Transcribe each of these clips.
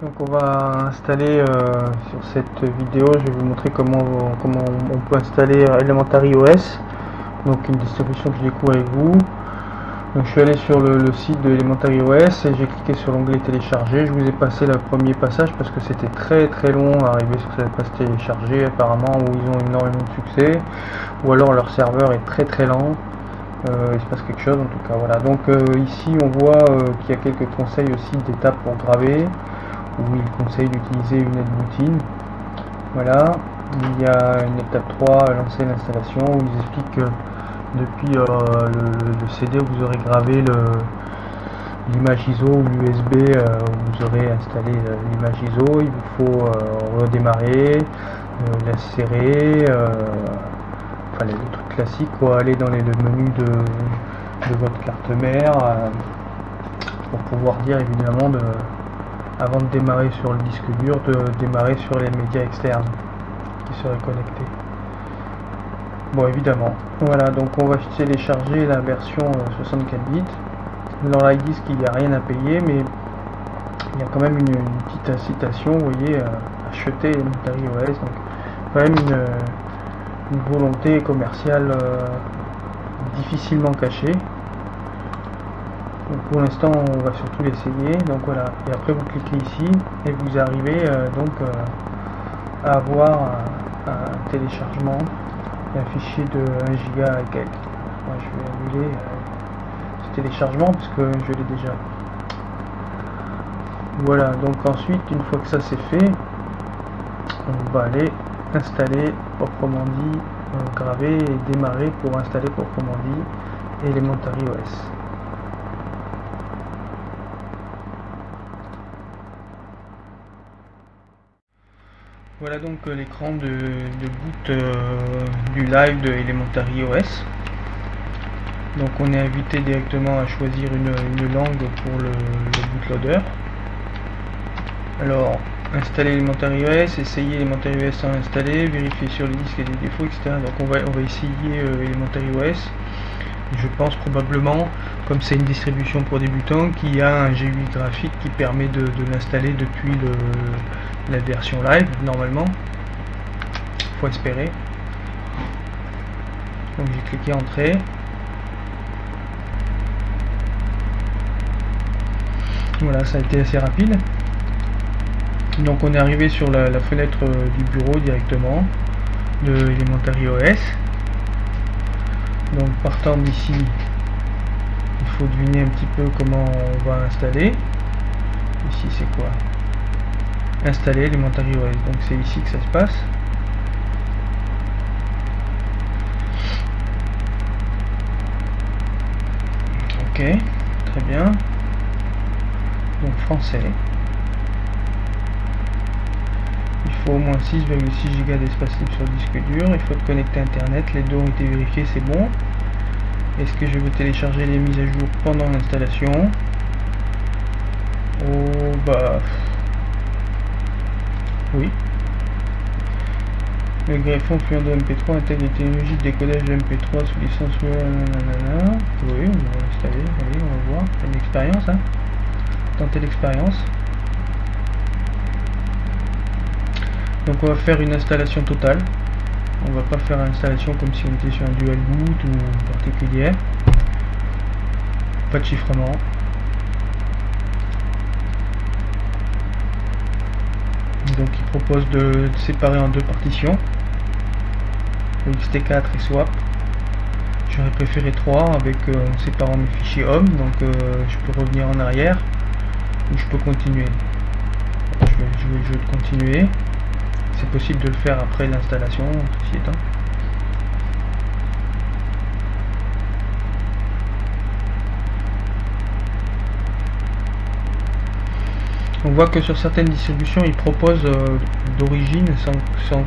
Donc on va installer sur cette vidéo, je vais vous montrer comment on peut installer Elementary OS, donc une distribution que je découvre avec vous. Donc je suis allé sur le site de Elementary OS et j'ai cliqué sur l'onglet télécharger. Je vous ai passé le premier passage parce que c'était très long à arriver sur cette page télécharger apparemment, où ils ont énormément de succès, ou alors leur serveur est très lent. Il se passe quelque chose en tout cas. Voilà, donc ici on voit qu'il y a quelques conseils aussi d'étapes pour graver, où il conseille d'utiliser une aide-boutine. Voilà, il y a une étape 3, lancer l'installation, où ils expliquent que depuis le CD où vous aurez gravé l'image ISO ou l'USB où vous aurez installé l'image ISO, il vous faut redémarrer, la serrer, enfin les trucs classiques quoi, aller dans le menu de votre carte mère pour pouvoir dire évidemment avant de démarrer sur le disque dur, de démarrer sur les médias externes qui seraient connectés. Bon, évidemment. Voilà, donc on va télécharger la version 64 bits. Dans là, ils disent qu'il n'y a rien à payer, mais il y a quand même une petite incitation, vous voyez, à acheter Elementary OS. Donc, quand même une volonté commerciale difficilement cachée. Donc pour l'instant on va surtout l'essayer, donc voilà, et après vous cliquez ici et vous arrivez à avoir un téléchargement d'un fichier de 1 giga et quelques. Moi je vais annuler ce téléchargement parce que je l'ai déjà. Voilà, donc ensuite une fois que ça c'est fait, on va aller installer proprement dit, graver et démarrer pour installer proprement dit Elementary OS. Voilà donc l'écran de boot du live de Elementary OS. Donc on est invité directement à choisir une langue pour le bootloader. Alors installer Elementary OS, essayer Elementary OS sans l'installer, vérifier sur le disque et des défauts, etc. Donc on va essayer Elementary OS. Je pense probablement, comme c'est une distribution pour débutants, qu'il y a un GUI graphique qui permet de l'installer depuis la version live, normalement. Faut espérer. Donc j'ai cliqué entrée. Voilà, ça a été assez rapide. Donc on est arrivé sur la fenêtre du bureau directement de Elementary OS. Donc partant d'ici, il faut deviner un petit peu comment on va installer. Ici c'est quoi? Installer Elementary OS, donc c'est ici que ça se passe. Ok, très bien. Donc français. Il faut au moins 6,6 Go d'espace libre sur le disque dur. Il faut être connecté à internet. Les deux ont été vérifiés, c'est bon. Est-ce que je veux télécharger les mises à jour pendant l'installation? Oh bah oui. Le greffon fluent de MP3 intègre les technologies de décodage de MP3 sous licence. Oui, on va l'installer. Allez, on va voir. C'est une expérience, hein. Tenter l'expérience. Donc on va faire une installation totale. On va pas faire une installation comme si on était sur un dual boot ou particulière. Pas de chiffrement. Donc il propose de séparer en deux partitions, ext4 et swap. J'aurais préféré 3 avec en séparant mes fichiers home, donc je peux revenir en arrière ou je peux continuer. Je vais jouer le jeu de continuer. C'est possible de le faire après l'installation, ceci étant. On voit que sur certaines distributions, ils proposent d'origine, sans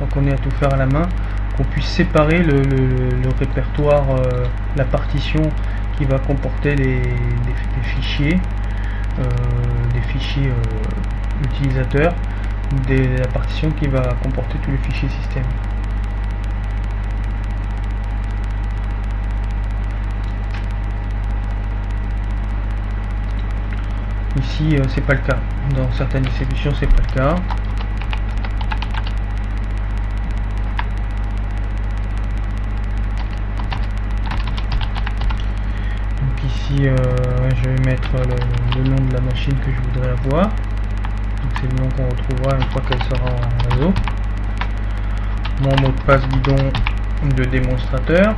qu'on ait à tout faire à la main, qu'on puisse séparer le répertoire, la partition qui va comporter des fichiers utilisateurs, la partition qui va comporter tous les fichiers système. Ici c'est pas le cas, dans certaines distributions c'est pas le cas. Donc ici je vais mettre le nom de la machine que je voudrais avoir. Donc c'est le nom qu'on retrouvera une fois qu'elle sera en réseau. Mon mot de passe bidon de démonstrateur.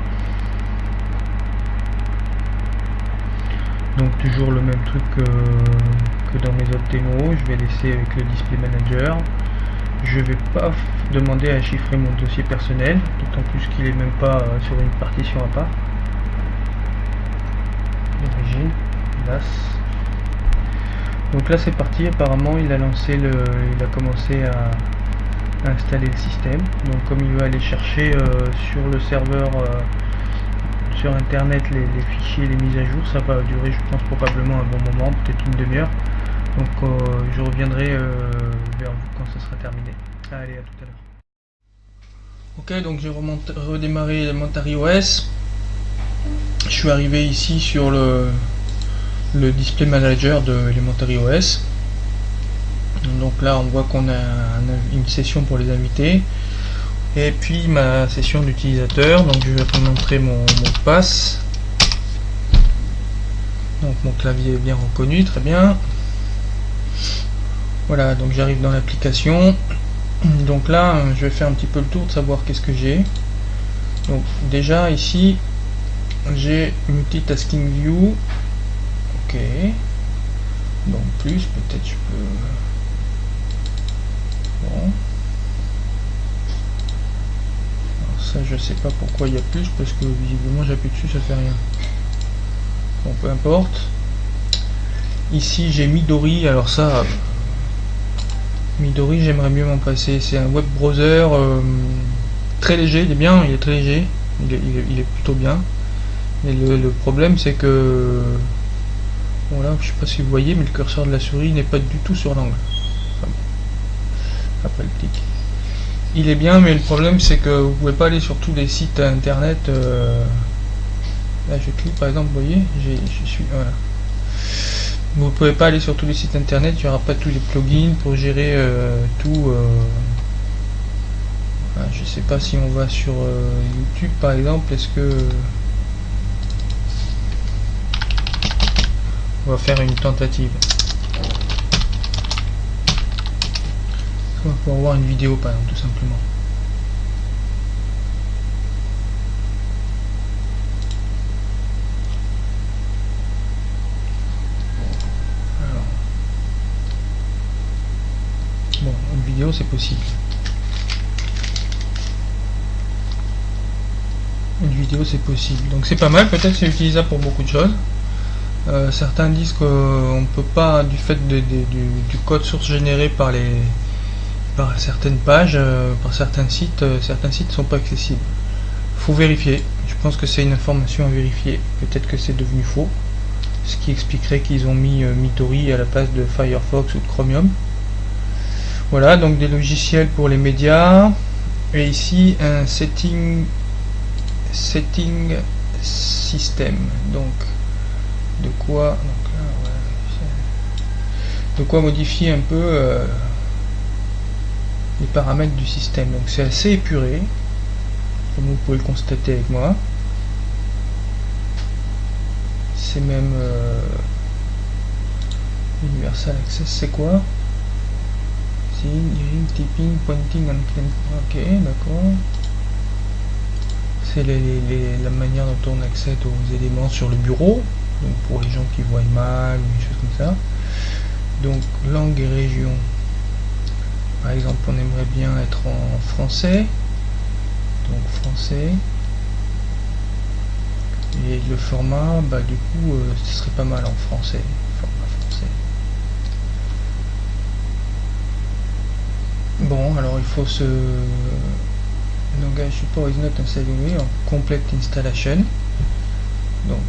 Donc toujours le même truc que dans mes autres démos, je vais laisser avec le display manager. Je vais pas demander à chiffrer mon dossier personnel, d'autant plus qu'il est même pas sur une partition à part. Origine, NAS. Donc là c'est parti, apparemment il a commencé à installer le système. Donc comme il va aller chercher sur le serveur sur internet les fichiers, les mises à jour, ça va durer je pense probablement un bon moment, peut-être une demi-heure. Donc je reviendrai vers vous quand ça sera terminé. Allez, à tout à l'heure. Ok, donc j'ai redémarré Elementary OS. Je suis arrivé ici sur le display manager de Elementary OS. Donc là on voit qu'on a une session pour les invités. Et puis ma session d'utilisateur, donc je vais vous montrer mon mot de passe. Donc mon clavier est bien reconnu, très bien. Voilà, donc j'arrive dans l'application. Donc là, je vais faire un petit peu le tour de savoir qu'est-ce que j'ai. Donc déjà ici, j'ai Multitasking View. Ok. Donc plus, peut-être je peux... Bon. Ça je sais pas pourquoi il y a plus, parce que visiblement j'appuie dessus, ça fait rien. Bon, peu importe. Ici j'ai Midori, alors ça Midori j'aimerais mieux m'en passer. C'est un web browser très léger, il est bien, il est très léger, il est plutôt bien. Et le problème c'est que voilà, je sais pas si vous voyez, mais le curseur de la souris n'est pas du tout sur l'angle. Enfin, après le clic. Il est bien, mais le problème c'est que vous pouvez pas aller sur tous les sites internet. Là je clique par exemple, vous voyez, je suis voilà. Vous pouvez pas aller sur tous les sites internet, il n'y aura pas tous les plugins pour gérer tout. Voilà, je sais pas si on va sur YouTube par exemple, est-ce que on va faire une tentative. On va pouvoir voir une vidéo par exemple, tout simplement. Alors. Bon, une vidéo c'est possible. Une vidéo c'est possible. Donc c'est pas mal, peut-être c'est utilisable pour beaucoup de choses. Certains disent qu'on ne peut pas, du fait du code source généré par certaines pages, par certains sites ne sont pas accessibles. Faut vérifier. Je pense que c'est une information à vérifier. Peut-être que c'est devenu faux, ce qui expliquerait qu'ils ont mis Midori à la place de Firefox ou de Chromium. Voilà, donc des logiciels pour les médias. Et ici un setting system. Donc de quoi, donc là, ouais, de quoi modifier un peu les paramètres du système. Donc c'est assez épuré, comme vous pouvez le constater avec moi. C'est même Universal Access, c'est quoi? Seeing, hearing, typing, pointing and click. Ok, d'accord. C'est la manière dont on accède aux éléments sur le bureau, donc pour les gens qui voient mal ou des choses comme ça. Donc langue et région, par exemple on aimerait bien être en français, donc français, et le format, bah du coup ce serait pas mal en français, format français. Bon, alors il faut se... Langage support is not installed en complete installation. Donc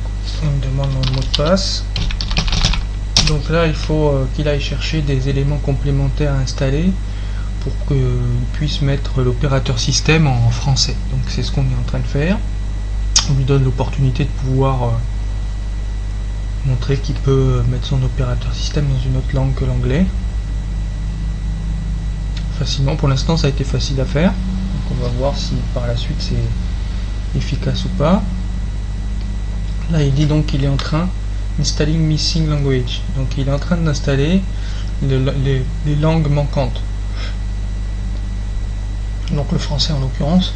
on me demande mon mot de passe. Donc là il faut qu'il aille chercher des éléments complémentaires à installer pour qu'il puisse mettre l'opérateur système en français. Donc c'est ce qu'on est en train de faire. On lui donne l'opportunité de pouvoir montrer qu'il peut mettre son opérateur système dans une autre langue que l'anglais facilement. Pour l'instant ça a été facile à faire, donc on va voir si par la suite c'est efficace ou pas. Là il dit donc qu'il est en train installing missing language, donc il est en train d'installer les langues manquantes, donc le français en l'occurrence.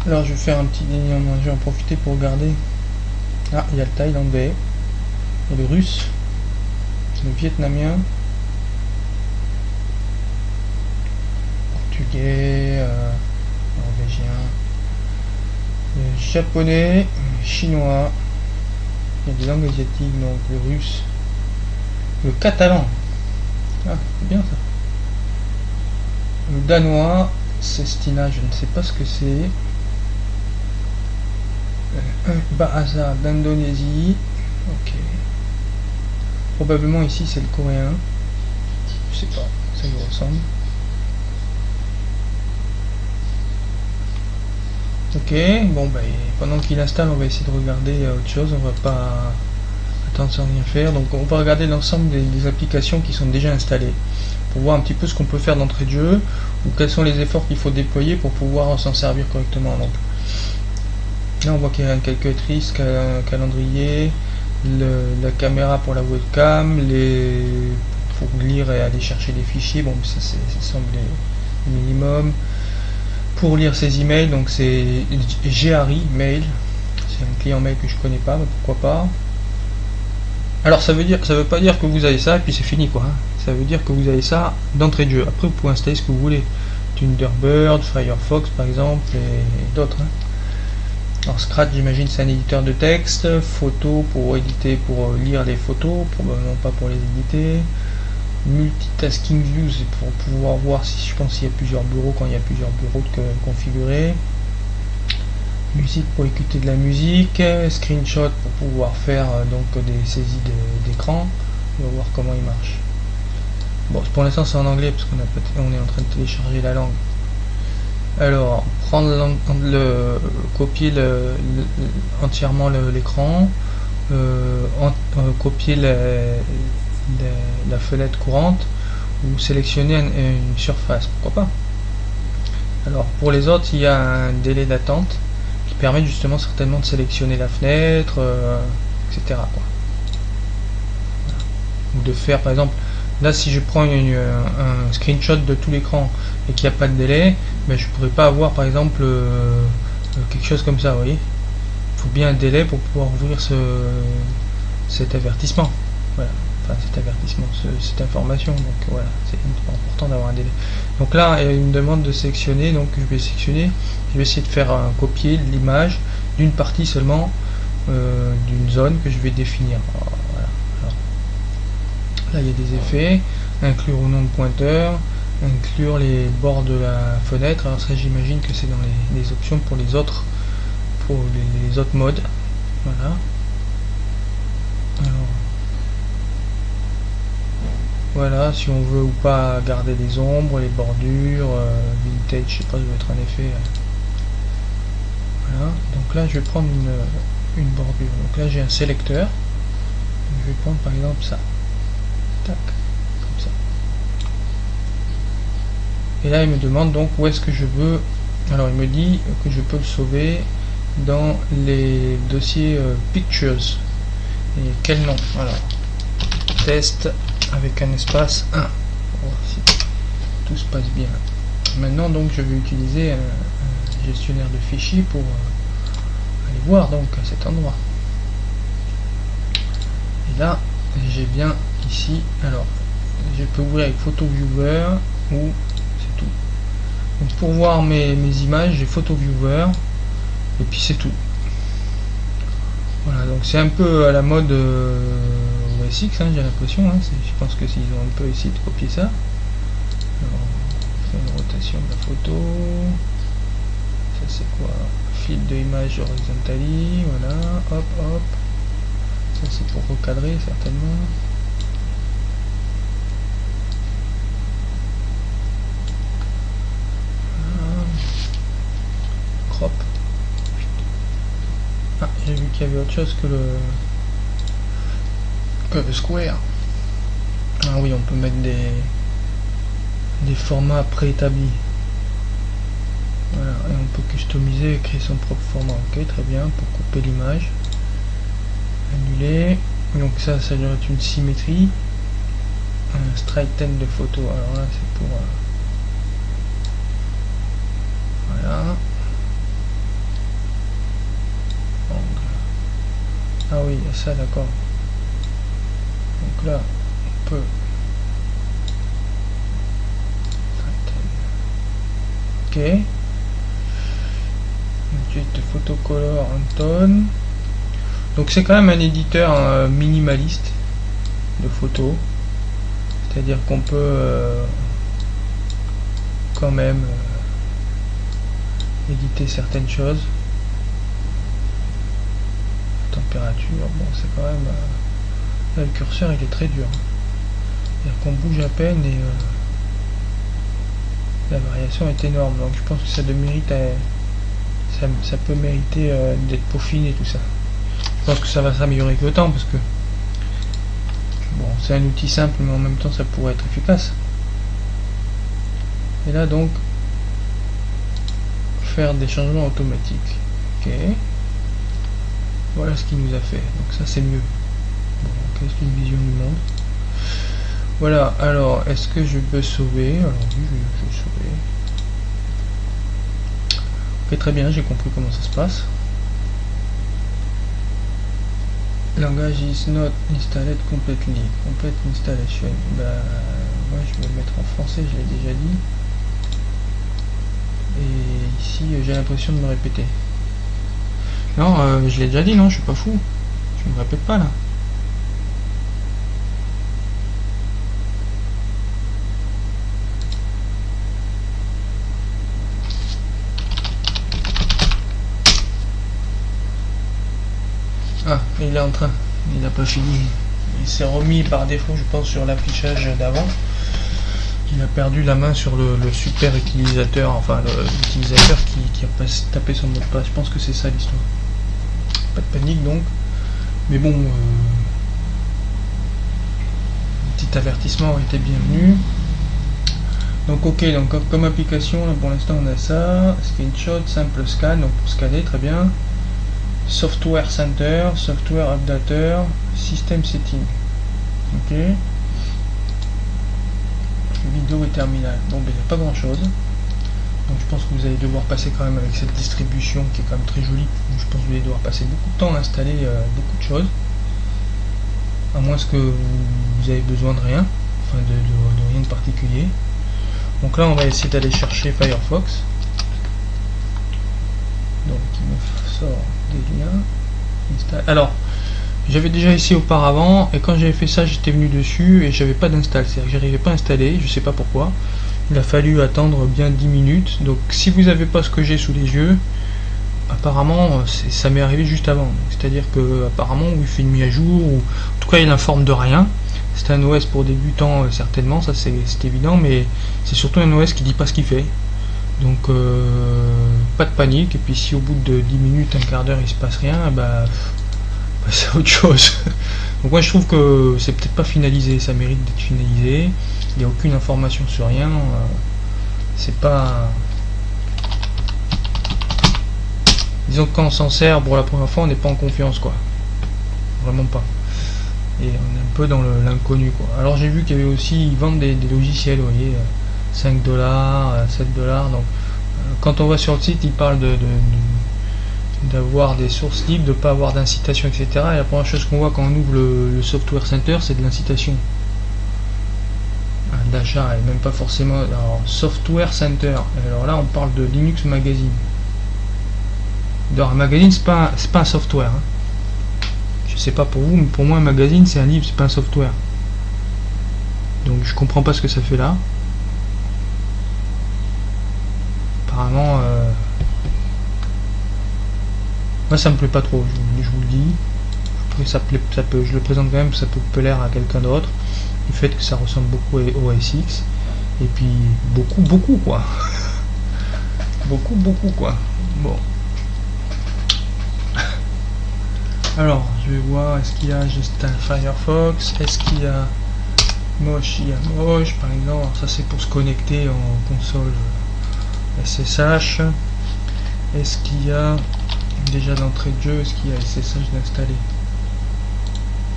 Alors je vais faire un petit déni, je vais en profiter pour regarder. Ah, il y a le thaïlandais, il y a le russe, le vietnamien, portugais, norvégien, le japonais, le chinois, il y a des langues asiatiques, donc le russe, le catalan, ah c'est bien ça, le danois, Sestina, je ne sais pas ce que c'est, Bahasa d'Indonésie, ok, probablement ici c'est le coréen, je sais pas, ça lui ressemble. Ok, bon bah pendant qu'il installe, on va essayer de regarder autre chose, on va pas attendre sans rien faire. Donc on va regarder l'ensemble des applications qui sont déjà installées pour voir un petit peu ce qu'on peut faire d'entrée de jeu ou quels sont les efforts qu'il faut déployer pour pouvoir s'en servir correctement. Donc là on voit qu'il y a une calculatrice, calendrier, la caméra pour la webcam, pour lire et aller chercher des fichiers, bon ça semble le minimum. Pour lire ses emails, donc c'est Geary Mail, c'est un client mail que je connais pas, mais pourquoi pas. Alors ça veut pas dire que vous avez ça et puis c'est fini quoi, hein. Ça veut dire que vous avez ça d'entrée de jeu. Après vous pouvez installer ce que vous voulez, Thunderbird, Firefox par exemple et d'autres, hein. Alors Scratch, j'imagine c'est un éditeur de texte, photo pour éditer, pour lire les photos, probablement pas pour les éditer. Multitasking view, c'est pour pouvoir voir si, je pense, s'il y a plusieurs bureaux, quand il y a plusieurs bureaux configurés. Musique pour écouter de la musique. Screenshot pour pouvoir faire donc des saisies d'écran. On va voir comment il marche. Bon, pour l'instant c'est en anglais parce qu'on est en train de télécharger la langue. Alors, prendre copier entièrement l'écran, copier la fenêtre courante ou sélectionner une surface, pourquoi pas. Alors pour les autres, il y a un délai d'attente qui permet justement certainement de sélectionner la fenêtre, etc. quoi. Voilà. Ou de faire par exemple, là si je prends un screenshot de tout l'écran et qu'il n'y a pas de délai, ben, je pourrais pas avoir par exemple quelque chose comme ça, vous voyez. Il faut bien un délai pour pouvoir ouvrir cet avertissement. Voilà. Enfin, cet avertissement, cette information, donc voilà, c'est important d'avoir un délai. Donc là il me demande de sélectionner, donc je vais sélectionner, je vais essayer de faire un copier l'image d'une partie seulement d'une zone que je vais définir. Voilà. Alors, là il y a des effets, inclure au nom de pointeur, inclure les bords de la fenêtre. Alors ça j'imagine que c'est dans les options pour les autres modes. Voilà. Alors voilà, si on veut ou pas garder les ombres, les bordures, vintage, je sais pas, ça doit être un effet. Voilà, donc là je vais prendre une bordure. Donc là j'ai un sélecteur. Je vais prendre par exemple ça. Tac, comme ça. Et là il me demande donc où est-ce que je veux. Alors il me dit que je peux le sauver dans les dossiers Pictures. Et quel nom? Alors, test avec un espace 1 pour voir si tout se passe bien. Maintenant donc je vais utiliser un gestionnaire de fichiers pour aller voir donc à cet endroit. Et là j'ai bien ici, alors je peux ouvrir avec Photo Viewer ou c'est tout. Donc pour voir mes images, j'ai Photo Viewer et puis c'est tout. Voilà, donc c'est un peu à la mode OS X, hein, j'ai l'impression, hein, je pense que s'ils ont un peu essayé de copier ça. Alors, on fait une rotation de la photo. Ça c'est quoi? Fil de image horizontally, voilà, hop hop. Ça c'est pour recadrer certainement. Voilà. Crop. Ah, Ah, j'ai vu qu'il y avait autre chose que le Square. Ah oui, on peut mettre des formats préétablis. Voilà, et on peut customiser et créer son propre format. Ok, très bien, pour couper l'image. Annuler. Donc ça doit être une symétrie. Un straighten de photo. Alors là, c'est pour... voilà. Ah oui, ça d'accord. Donc là, on peut... Ok. Ensuite, photocolor Anton. Donc c'est quand même un éditeur minimaliste de photos. C'est-à-dire qu'on peut quand même éditer certaines choses. Température, bon c'est quand même... là, le curseur il est très dur. C'est-à-dire qu'on bouge à peine et la variation est énorme. Donc je pense que ça mérite ça peut mériter d'être peaufiné tout ça. Je pense que ça va s'améliorer avec le temps parce que bon, c'est un outil simple mais en même temps ça pourrait être efficace. Et là donc faire des changements automatiques. Ok. Voilà ce qu'il nous a fait. Donc ça c'est mieux. Bon, okay, c'est une vision du monde. Voilà, alors est-ce que je peux sauver? Alors oui, je vais sauver. Ok, très bien, j'ai compris comment ça se passe. Langage is not installed completely. Complete installation. Bah, moi je vais le mettre en français, je l'ai déjà dit. Et ici, j'ai l'impression de me répéter. Non, je l'ai déjà dit, non, je suis pas fou. Je me répète pas là. Ah, il est en train. Il n'a pas fini. Il s'est remis par défaut, je pense, sur l'affichage d'avant. Il a perdu la main sur le super utilisateur, enfin l'utilisateur qui a pas tapé son mot de passe. Je pense que c'est ça l'histoire. Pas de panique donc. Mais bon, petit avertissement était bienvenu. Donc ok, donc comme application, là, pour l'instant on a ça. Screenshot, simple scan, donc pour scanner, très bien. Software Center, Software Updater, System Setting. Ok. Vidéo et terminal. Donc il n'y a pas grand chose. Donc je pense que vous allez devoir passer quand même avec cette distribution qui est quand même très jolie. Donc, je pense que vous allez devoir passer beaucoup de temps à installer beaucoup de choses. À moins que vous avez besoin de rien. Enfin de rien de particulier. Donc là on va essayer d'aller chercher Firefox. Donc il me sort des liens. Alors, j'avais déjà essayé auparavant et quand j'avais fait ça, j'étais venu dessus et j'avais pas d'install, c'est-à-dire que j'arrivais pas à installer, je sais pas pourquoi. Il a fallu attendre bien 10 minutes. Donc si vous n'avez pas ce que j'ai sous les yeux, apparemment ça m'est arrivé juste avant. C'est-à-dire que apparemment il fait une mise à jour ou en tout cas il informe de rien. C'est un OS pour débutants certainement, ça c'est évident, mais c'est surtout un OS qui dit pas ce qu'il fait. Donc pas de panique, et puis si au bout de 10 minutes, un quart d'heure il se passe rien, bah c'est autre chose. Donc moi je trouve que c'est peut-être pas finalisé, ça mérite d'être finalisé. Il n'y a aucune information sur rien, c'est pas... Disons que quand on s'en sert pour la première fois, on n'est pas en confiance quoi. Vraiment pas. Et on est un peu dans l'inconnu quoi. Alors j'ai vu qu'il y avait aussi, ils vendent des logiciels, vous voyez, 5 $, 7 $. Donc quand on va sur le site, ils parlent d'avoir des sources libres, de ne pas avoir d'incitation, etc. Et la première chose qu'on voit quand on ouvre le Software Center, c'est de l'incitation d'achat, et même pas forcément. Alors, Software Center, alors là on parle de Linux Magazine. Alors, un magazine c'est pas un software, hein. Je sais pas pour vous, mais pour moi un magazine c'est un livre, c'est pas un software. Donc je comprends pas ce que ça fait là. Apparemment moi ça me plaît pas trop, je vous le dis. Je le présente quand même, ça peut plaire à quelqu'un d'autre. Le fait que ça ressemble beaucoup au OSX. Et puis beaucoup quoi. beaucoup quoi. Bon. Alors, je vais voir, est-ce qu'il y a j'installe Firefox, est-ce qu'il y a Moche, il y a Moche par exemple. Alors, ça c'est pour se connecter en console SSH. Est-ce qu'il y a déjà d'entrée de jeu, est-ce qu'il y a SSH d'installer?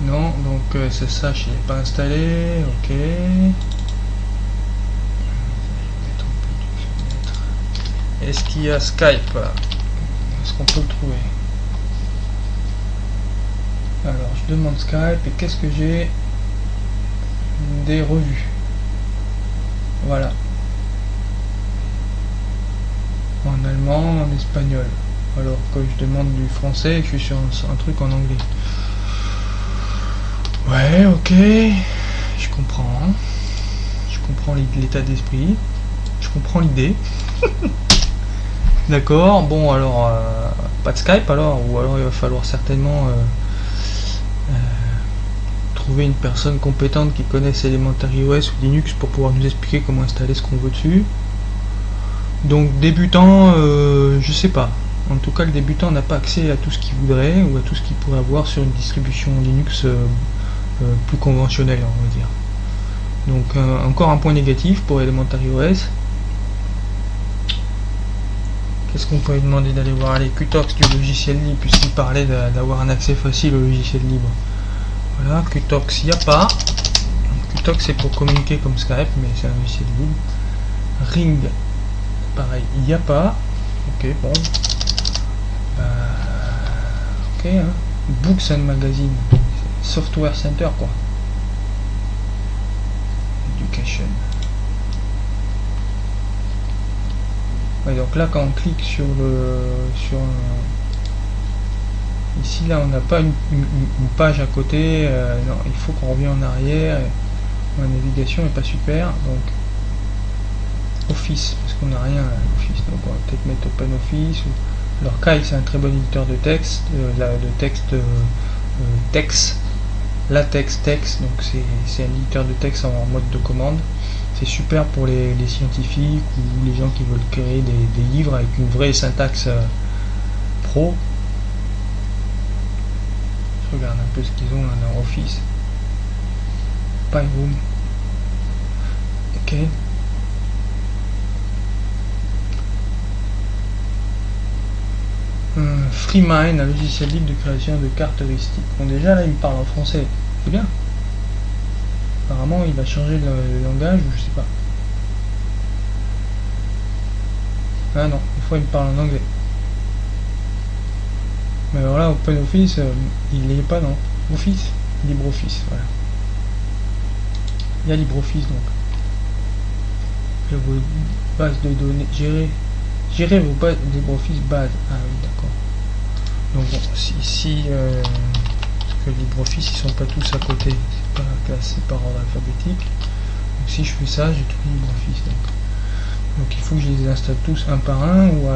Non, donc SSH il n'est pas installé, ok. Est-ce qu'il y a Skype? Est-ce qu'on peut le trouver? Alors je demande Skype et qu'est-ce que j'ai? Des revues. Voilà. En allemand, en espagnol. Alors que je demande du français, je suis sur un truc en anglais. Ouais, ok. Je comprends. Je comprends l'état d'esprit. Je comprends l'idée. D'accord. Bon, alors, pas de Skype alors, ou alors il va falloir certainement trouver une personne compétente qui connaisse Elementary OS ou Linux pour pouvoir nous expliquer comment installer ce qu'on veut dessus. Donc débutant, je sais pas. En tout cas, le débutant n'a pas accès à tout ce qu'il voudrait ou à tout ce qu'il pourrait avoir sur une distribution Linux plus conventionnelle, on va dire. Donc encore un point négatif pour Elementary OS. Qu'est-ce qu'on peut lui demander d'aller voir? Allez, Qtox du logiciel libre, puisqu'il parlait d'avoir un accès facile au logiciel libre. Voilà, Qtox, il n'y a pas. Qtox c'est pour communiquer comme Skype, mais c'est un logiciel libre. Ring, pareil, il n'y a pas. Ok, bon. Ok, hein. Books and Magazine, Software Center quoi. Education. Ouais, donc là quand on clique sur ici là on n'a pas une page à côté, non, il faut qu'on revienne en arrière, la navigation n'est pas super, donc Office, parce qu'on n'a rien à Office, donc on va peut-être mettre OpenOffice, alors Kai c'est un très bon éditeur de texte, texte, LaTeX texte, donc c'est un éditeur de texte en mode de commande. C'est super pour les scientifiques ou les gens qui veulent créer des livres avec une vraie syntaxe pro. Je regarde un peu ce qu'ils ont là dans Office. Pyroom. Ok. FreeMind, un logiciel libre de création de cartes heuristiques. Bon déjà là il me parle en français, c'est bien. Apparemment il va changer le langage ou je sais pas. Ah non, une fois il me parle en anglais. Mais alors là OpenOffice, il n'est pas dans Office, LibreOffice, voilà. Il y a LibreOffice donc. Vos bases de données, gérer vos bases LibreOffice base. Ah oui d'accord. Donc bon, si parce que LibreOffice ils sont pas tous à côté, c'est pas classé par ordre alphabétique. Donc si je fais ça, j'ai tout LibreOffice. Donc il faut que je les installe tous un par un ou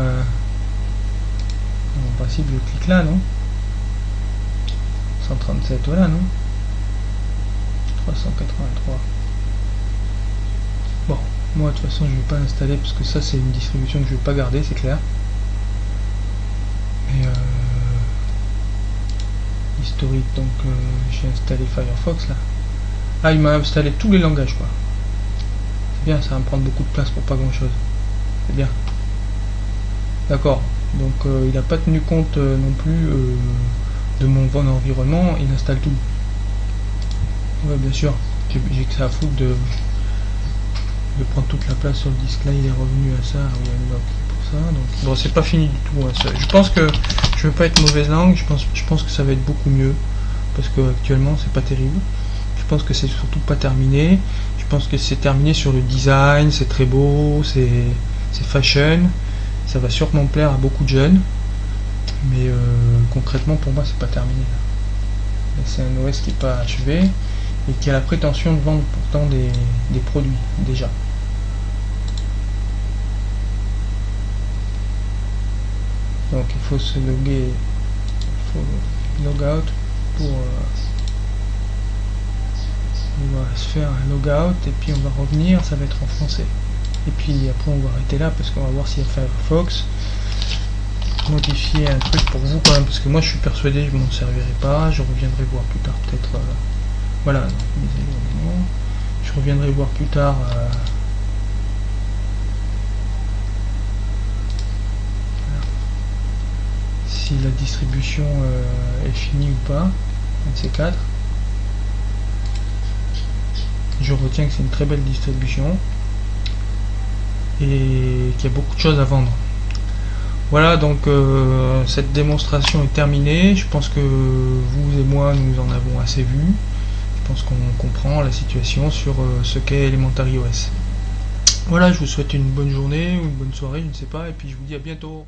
en principe je clique là, non? 137, voilà, non? 383. Bon, moi de toute façon je vais pas l'installer parce que ça c'est une distribution que je vais pas garder, c'est clair. Mais historique, donc j'ai installé Firefox là. Ah, il m'a installé tous les langages quoi. C'est bien, ça va me prendre beaucoup de place pour pas grand chose. C'est bien. D'accord. Donc il n'a pas tenu compte non plus de mon bon environnement, il installe tout. Ouais, bien sûr, j'ai que ça à foutre de prendre toute la place sur le disque. Là il est revenu à ça, oui, pour ça. Donc bon, c'est pas fini du tout. Hein, je pense que je veux pas être mauvaise langue, je pense que ça va être beaucoup mieux parce que actuellement c'est pas terrible. Je pense que c'est surtout pas terminé. Je pense que c'est terminé sur le design, c'est très beau, c'est fashion. Ça va sûrement plaire à beaucoup de jeunes, mais concrètement pour moi c'est pas terminé. C'est un OS qui n'est pas achevé et qui a la prétention de vendre pourtant des produits déjà. Donc il faut se loguer, il faut log out pour on va se faire un logout et puis on va revenir, ça va être en français. Et puis après on va arrêter là parce qu'on va voir s'il y a Firefox. modifier un truc pour vous quand même, parce que moi je suis persuadé que je m'en servirai pas. Je reviendrai voir plus tard peut-être. Voilà, donc, je reviendrai voir plus tard. Si la distribution est finie ou pas, un de ces quatre. Je retiens que c'est une très belle distribution et qu'il y a beaucoup de choses à vendre. Voilà, donc cette démonstration est terminée. Je pense que vous et moi nous en avons assez vu. Je pense qu'on comprend la situation sur ce qu'est Elementary OS. Voilà, je vous souhaite une bonne journée ou une bonne soirée, je ne sais pas, et puis je vous dis à bientôt.